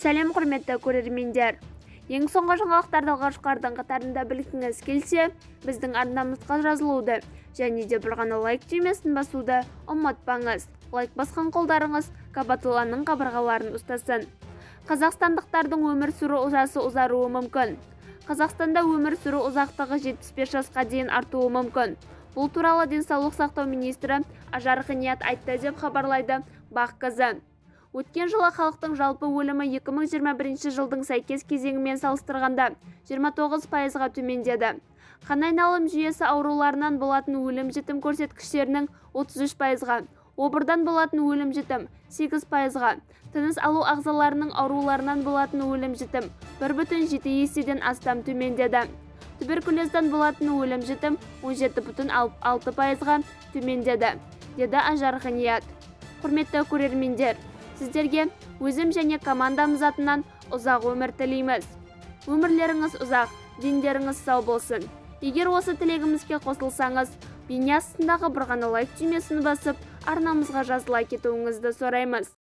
Сәлем құрметті көрермендер. Ең соңғы жаңалықтарды алғашқылардың қатарында білгіңіз келсе, біздің арнамызға жазылуды және де бір ғана лайк түймесін басуды ұмытпаңыз. Лайк басқан қолдарыңыз Кабатулланың қабырғаларын ұстасын. Қазақстандықтардың өмір сүру жасы ұзаруы мүмкін. Қазақстанда өмір сүру ұзақтығы 75 жасқа дейін артуы мүмкін. Бұл туралы денсаулық сақтау министрі Ажар Ғиният айтты деп хабарлайды Бақ.кз. Өткен жылы халықтың жалпы өлімі 2021 жылдың сәйкес кезеңімен салыстырғанда 29%-ға төмендеді. Қан айналым жүйесі ауруларынан болатын өлім-жітім көрсеткіштерінің 33%-ға, обырдан болатын өлім-жітім 8%-ға, тыныс алу ағзаларының ауруларынан болатын өлім-жітім 1,7 еседен астам төмендеді. Туберкулездан болатын өлім-жітім 17,6%-ға төмендеді, деді Ажар Ғиният. Құрметті көрермендер, сіздерге өзім және командамыз атынан ұзақ өмір тілейміз. Өмірлеріңіз ұзақ, дендеріңіз сау болсын. Егер осы тілегімізге қосылсаңыз, бейне астындағы бір ғана лайк түймесін басып, арнамызға жазыла кетуіңізді сұраймыз.